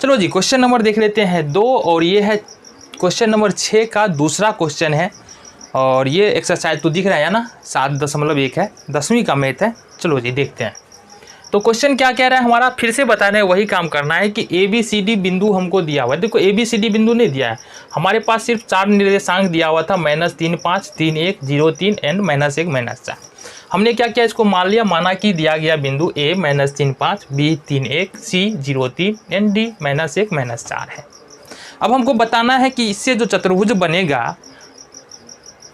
चलो जी question number देख लेते हैं 2 और ये है क्वेश्चन नंबर 6 का दूसरा क्वेश्चन है और ये एक्सरसाइज तो दिख रहा है ना 7.1 है 10वीं का मैथ है। चलो जी देखते हैं। तो क्वेश्चन क्या कह रहा है हमारा, फिर से बताना है, वही काम करना है कि ABCD बिंदु हमको दिया हुआ है। देखो ABCD बिंदु नहीं दिया है हमारे पास, सिर्फ 4 निर्देशांक दिया हुआ था -3 5 3 1 0 3 एंड -1 -4। हमने क्या किया, इसको मान लिया, माना कि दिया गया बिंदु A -3 5 B 3 1 C 0 3 and D -1 -4 है। अब हमको बताना है कि इससे जो चतुर्भुज बनेगा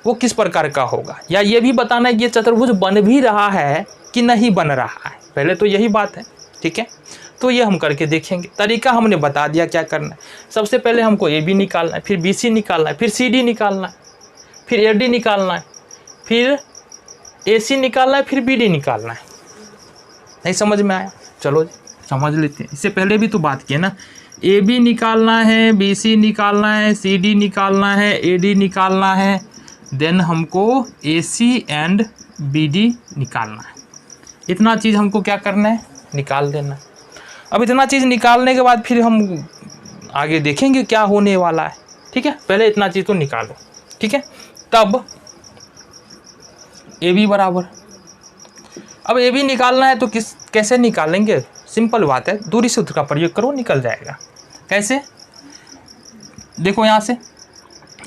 वो किस प्रकार का होगा, या ये भी बताना है कि ये चतुर्भुज बन भी रहा है कि नहीं बन रहा है। पहले तो यही बात है, ठीक है। तो ये हम करके देखेंगे। तरीका हमने बता दिया क्या करना है। सबसे पहले हमको AB निकालना है, फिर BC निकालना है, फिर CD निकालना है, फिर AD निकालना है, फिर AC निकालना है, फिर BD निकालना है। नहीं समझ में आया? चलो समझ लेते हैं। इससे पहले भी तो बात की है ना, AB निकालना है, BC निकालना है, CD निकालना है, AD निकालना है, देन हमको AC एंड BD निकालना है। इतना चीज़ हमको क्या करना है, निकाल देना है। अब इतना चीज़ निकालने के बाद फिर हम आगे देखेंगे क्या होने वाला है, ठीक है। पहले इतना चीज़ तो निकालो, ठीक है। तब AB बराबर, अब AB निकालना है तो कैसे निकालेंगे, सिंपल बात है, दूरी सूत्र का प्रयोग करो, निकल जाएगा। कैसे, देखो यहाँ से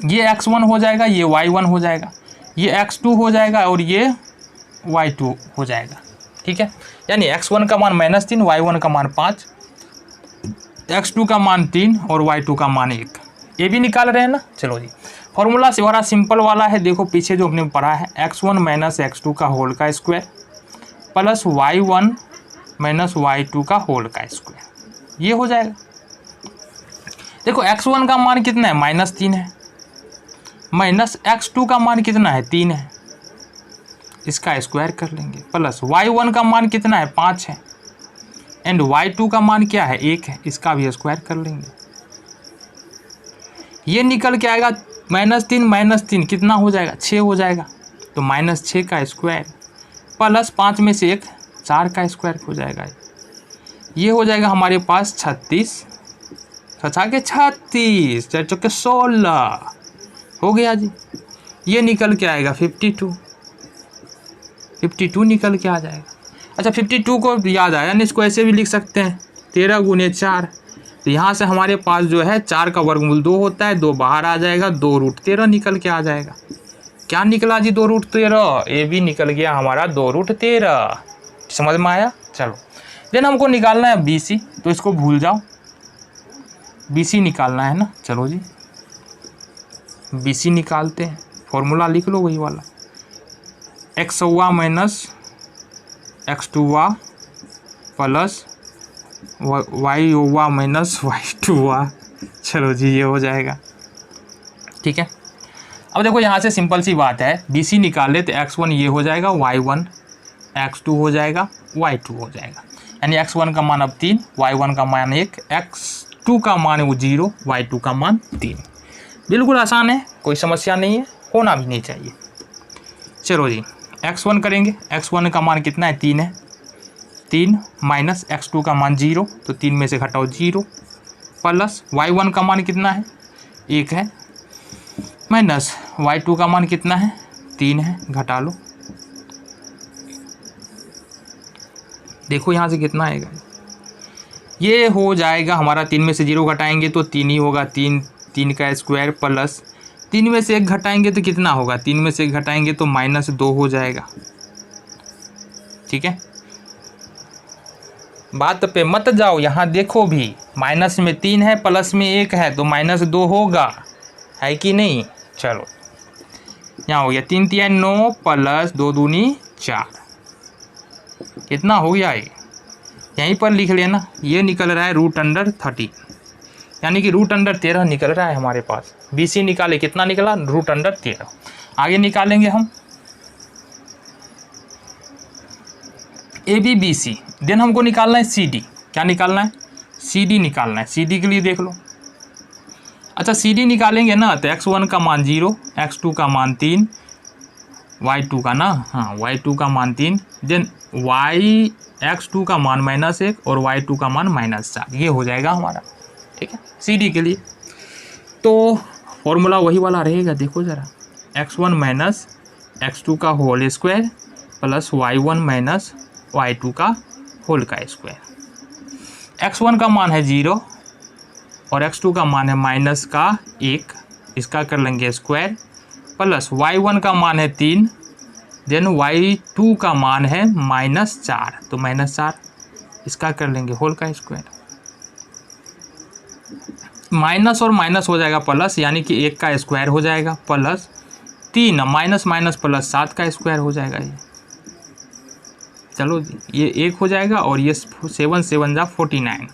ये x1 हो जाएगा, ये y1 हो जाएगा, ये x2 हो जाएगा और ये y2 हो जाएगा, ठीक है। यानी x1 का मान -3, y1 का मान 5, x2 का मान 3 और y2 का मान 1। ये भी निकाल रहे हैं ना। चलो जी, फॉर्मूला से बड़ा सिंपल वाला है। देखो पीछे जो हमने पढ़ा है, x1 - x2 का होल का स्क्वायर प्लस y1 - y2 का होल का स्क्वायर, ये हो जाएगा। देखो x1 का मान कितना है, -3 है, माइनस x2 का मान कितना है, 3 है, इसका स्क्वायर कर लेंगे, प्लस y1 का मान कितना है, 5 है, एंड y2 का मान क्या है, 1 है, इसका भी स्क्वायर कर लेंगे। ये निकल के आएगा -3 - 3 कितना हो जाएगा, 6 हो जाएगा। तो -6 का स्क्वायर प्लस 5 में से 1 4 का स्क्वायर हो जाएगा। ये हो जाएगा हमारे पास 36, 36 4 चौके 16 हो गया जी। ये निकल के आएगा 52 निकल के आ जाएगा। अच्छा 52 को याद आया ना, इसको ऐसे भी लिख सकते हैं 13 × 4। तो यहाँ से हमारे पास जो है 4 का वर्गमूल 2 होता है, 2 बाहर आ जाएगा, 2√13 निकल के आ जाएगा। क्या निकला जी, 2√13। ए भी निकल गया हमारा 2√13। समझ में आया? चलो देन हमको निकालना है BC, तो इसको भूल जाओ, BC निकालना है ना। चलो जी BC निकालते हैं, फॉर्मूला लिख लो वही वाला, x1 - x2 plus y1 - y2। चलो जी ये हो जाएगा, ठीक है। अब देखो यहाँ से सिंपल सी बात है, BC निकाले तो x1 ये हो जाएगा, y1 x2 हो जाएगा, y2 हो जाएगा। यानी x1 का मान अब 3, y1 का मान 1, x2 का मान 0, y2 का मान 3। बिल्कुल आसान है, कोई समस्या नहीं है, होना भी नहीं चाहिए। चलो जी x1 करेंगे, x1 का मान कितना है, 3 है, 3 माइनस x2 का मान 0, तो 3 में से घटाओ 0, प्लस y1 का मान कितना है, 1 है, माइनस y2 का मान कितना है, 3 है, घटा लो। देखो यहाँ से कितना आएगा, ये हो जाएगा हमारा, 3 में से 0 घटाएंगे तो 3 ही होगा, 3 का स्क्वायर प्लस 3 में से 1 घटाएंगे तो कितना होगा, 3 में से 1 घटाएंगे तो -2 हो जाएगा, ठीक है। बात पे मत जाओ, यहाँ देखो भी, माइनस में 3 है, प्लस में 1 है, तो -2 होगा, है कि नहीं। चलो यहाँ हो गया 3 × 3 = 9 प्लस 2 × 2 = 4, कितना हो गया ये, यहीं पर लिख लेना। ये निकल रहा है √30, यानी कि √13 निकल रहा है हमारे पास। BC निकाले, कितना निकला, √13। आगे निकालेंगे हम AB BC, देन हमको निकालना है CD। क्या निकालना है, CD निकालना है। CD के लिए देख लो, अच्छा CD निकालेंगे ना, तो x1 का मान 0, x2 का मान 3, y2 का ना, हाँ y2 का मान 3, देन x2 का मान -1 और y2 का मान -4, ये हो जाएगा हमारा। ठीक है, सी डी के लिए। तो फॉर्मूला वही वाला रहेगा, देखो ज़रा, x1 माइनस x2 का whole square plus y1 minus y2 का होल का स्क्वायर। x1 का मान है 0 और x2 का मान है माइनस का 1, इसका कर लेंगे स्क्वायर, प्लस y1 का मान है 3, देन y2 का मान है -4, तो -4, इसका कर लेंगे होल का स्क्वायर। माइनस और माइनस हो जाएगा प्लस, यानी कि 1 का स्क्वायर हो जाएगा, प्लस 3 माइनस माइनस प्लस 7 का स्क्वायर हो जाएगा ये। चलो ये 1 हो जाएगा और ये 7 7 जा 49,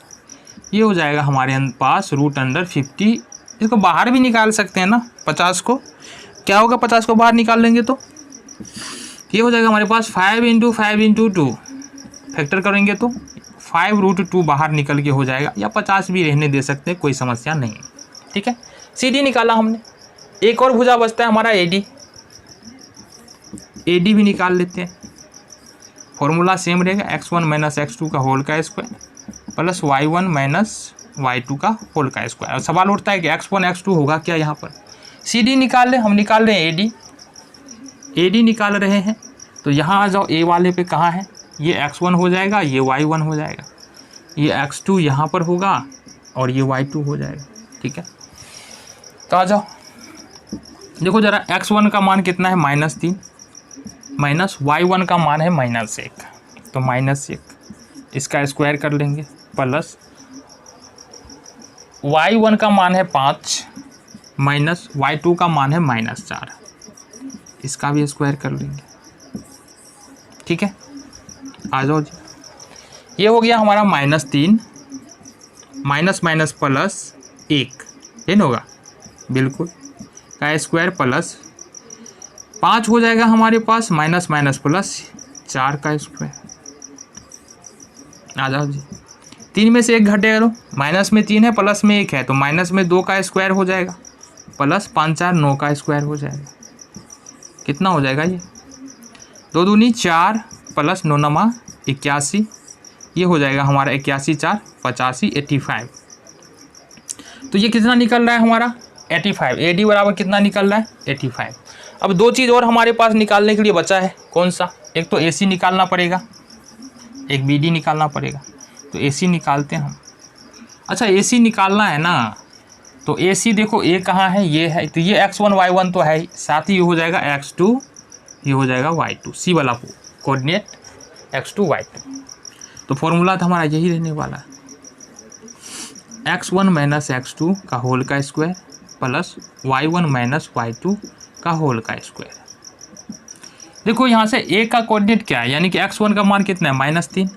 ये हो जाएगा हमारे पास √50। इसको बाहर भी निकाल सकते हैं ना, 50 को क्या होगा, 50 को बाहर निकाल लेंगे तो ये हो जाएगा हमारे पास 5 × 5 × 2, फैक्टर करेंगे तो 5√2 बाहर निकल के हो जाएगा, या 50 भी रहने दे सकते हैं, कोई समस्या नहीं है। ठीक है, सी डी निकाला हमने। एक और भुजा बचता है हमारा ए डी भी निकाल लेते हैं। फॉर्मूला सेम रहेगा, x1 माइनस x2 का होल का square plus y1 minus y2 का होल का स्क्वायर। और सवाल उठता है कि x1 x2 होगा क्या यहाँ पर। सी डी निकाल लें, हम निकाल रहे हैं ए डी निकाल रहे हैं, तो यहाँ आ जाओ, ए वाले पे कहाँ है, ये x1 हो जाएगा, ये y1 हो जाएगा, ये x2 यहाँ पर होगा और ये y2 हो जाएगा। ठीक है, तो आ जाओ, देखो ज़रा, x1 का मान कितना है -3, माइनस y1 का मान है -1, तो -1, इसका स्क्वायर कर लेंगे, प्लस y1 का मान है 5, माइनस y2 का मान है -4, इसका भी स्क्वायर कर लेंगे। ठीक है, आ जाओ जी, ये हो गया हमारा -3, माइनस माइनस प्लस 1, ये ना होगा बिल्कुल, का स्क्वायर प्लस 5 हो जाएगा हमारे पास, माइनस माइनस प्लस 4 का स्क्वायर। आ जाओ जी, 3 में से 1 घटेगा, माइनस में 3 है, प्लस में 1 है, तो माइनस में 2 का स्क्वायर हो जाएगा, प्लस 5 4 9 का स्क्वायर हो जाएगा। कितना हो जाएगा ये, 2 दूनी 4 प्लस 9 नमा 81, ये हो जाएगा हमारा 81 4 85, 85। तो ये कितना निकल रहा है हमारा 85, ए डी बराबर कितना निकल रहा है 85। अब 2 चीज़ और हमारे पास निकालने के लिए बचा है, कौन सा, एक तो ए सी निकालना पड़ेगा, एक बी डी निकालना पड़ेगा, तो ए सी निकालते हैं हम। अच्छा, ए सी निकालना है ना, तो ए सी देखो, ए कहाँ है, ये है, तो ये x1 y1 तो है ही, साथ ही ये हो जाएगा x2, ये हो जाएगा y2, सी वाला कोऑर्डिनेट x2 y2। तो फॉर्मूला तो हमारा यही रहने वाला है, x1 माइनस x2 का होल का square plus y1 minus y2 का होल का स्क्वायर। देखो यहाँ से a का कोऑर्डिनेट क्या है, यानी कि x1 का मान कितना है -3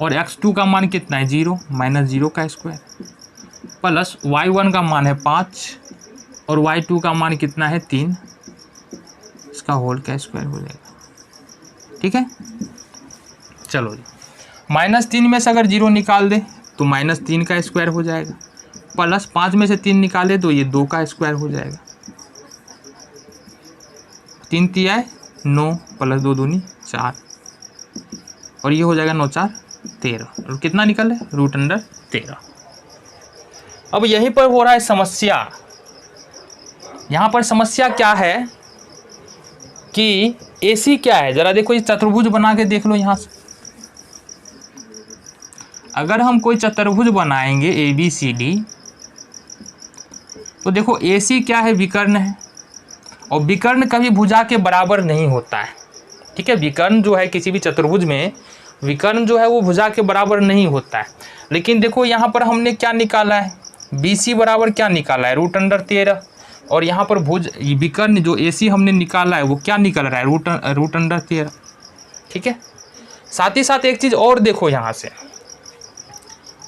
और x2 का मान कितना है 0, -0 का स्क्वायर, प्लस y1 का मान है 5 और y2 का मान कितना है 3, इसका होल का स्क्वायर हो जाएगा। ठीक है, चलो जी, -3 में से अगर 0 निकाल दे तो -3 का स्क्वायर हो जाएगा, प्लस 5 में से 3 निकाले तो ये 2 का स्क्वायर हो जाएगा, 3 3 9 प्लस 2 दूनी 4, और ये हो जाएगा 9 4 13, और कितना निकल है √13। अब यहीं पर हो रहा है समस्या। यहाँ पर समस्या क्या है कि AC क्या है, जरा देखो, ये चतुर्भुज बना के देख लो। यहाँ से अगर हम कोई चतुर्भुज बनाएंगे ABCD, तो देखो AC क्या है, विकर्ण है, और विकर्ण कभी भुजा के बराबर नहीं होता है। ठीक है, विकर्ण जो है किसी भी चतुर्भुज में, विकर्ण जो है वो भुजा के बराबर नहीं होता है। लेकिन देखो यहाँ पर हमने क्या निकाला है, BC बराबर क्या निकाला है √13, और यहाँ पर भुज विकर्ण जो AC हमने निकाला है वो क्या निकल रहा है √13। ठीक है, साथ ही साथ एक चीज़ और देखो, यहाँ से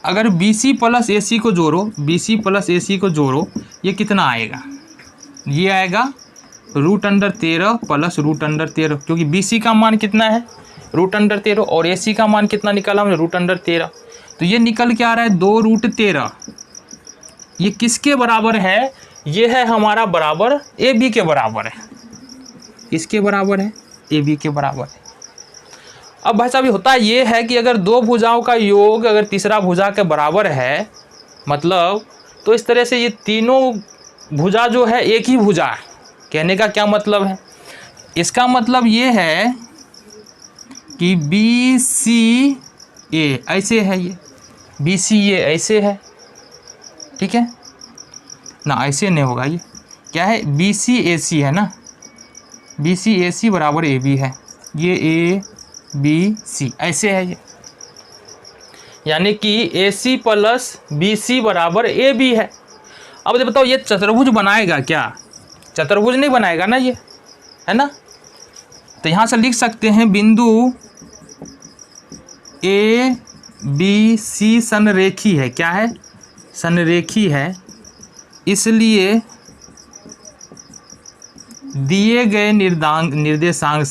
अगर BC प्लस AC को जोड़ो, BC प्लस AC को जोड़ो, ये कितना आएगा, ये आएगा √13 प्लस √13, क्योंकि BC का मान कितना है √13 और AC का मान कितना निकाला हमने √13, तो ये निकल के आ रहा है 2√13। ये किसके बराबर है, ये है हमारा बराबर AB के बराबर है। किसके बराबर है, AB के बराबर है। अब भाई साहब होता ये है कि अगर दो भुजाओं का योग अगर तीसरा भुजा के बराबर है मतलब तो इस तरह से ये तीनों भुजा जो है एक ही भुजा है। कहने का क्या मतलब है, इसका मतलब ये है कि बी सी ए ऐसे है, ये बी सी ए ऐसे है, ठीक है ना, ऐसे नहीं होगा, ये क्या है बी सी ए सी है ना, बी सी ए सी बराबर ए बी है, ये ए बी सी ऐसे है ये, यानी कि ए सी प्लस बी सी बराबर ए बी है। अब ये बताओ ये चतुर्भुज बनाएगा क्या, चतुर्भुज नहीं बनाएगा ना ये, है ना। तो यहाँ से लिख सकते हैं बिंदु ए बी सी संरेखी है, क्या है संरेखी है, इसलिए दिए गए निर्देशांक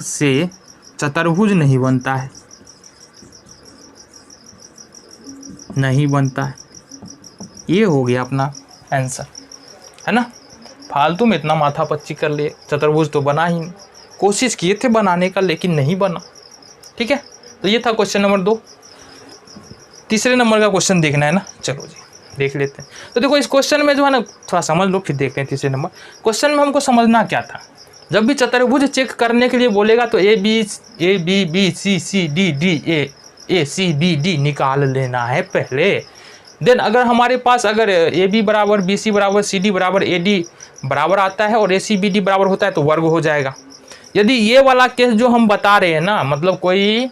से चतुर्भुज नहीं बनता है, नहीं बनता है। ये हो गया अपना आंसर, है ना। फालतू में इतना माथा पच्ची कर लिए, चतुर्भुज तो बना ही नहीं, कोशिश किए थे बनाने का लेकिन नहीं बना, ठीक है। तो ये था क्वेश्चन नंबर 2। तीसरे नंबर का क्वेश्चन देखना है ना, चलो जी देख लेते हैं। तो देखो इस क्वेश्चन में जो है ना थोड़ा समझ लो, फिर देखते हैं तीसरे नंबर क्वेश्चन में हमको समझना क्या था। जब भी चतुर्भुज चेक करने के लिए बोलेगा तो A B B C D D A C B D निकाल लेना है पहले। देन अगर हमारे पास अगर ए बी बराबर बी सी बराबर सी डी बराबर ए डी बराबर आता है और ए सी बी डी बराबर होता है तो वर्ग हो जाएगा। यदि ये वाला केस जो हम बता रहे हैं ना, मतलब कोई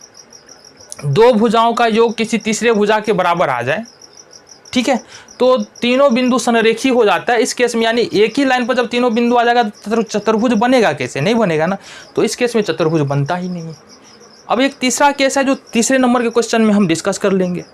दो भुजाओं का योग किसी तीसरे भुजा के बराबर आ जाए, ठीक है, तो तीनों बिंदु संरेखी हो जाता है इस केस में। यानी एक ही लाइन पर जब तीनों बिंदु आ जाएगा तो चतुर्भुज बनेगा कैसे, नहीं बनेगा ना। तो इस केस में चतुर्भुज बनता ही नहीं है। अब एक तीसरा केस है जो तीसरे नंबर के क्वेश्चन में हम डिस्कस कर लेंगे।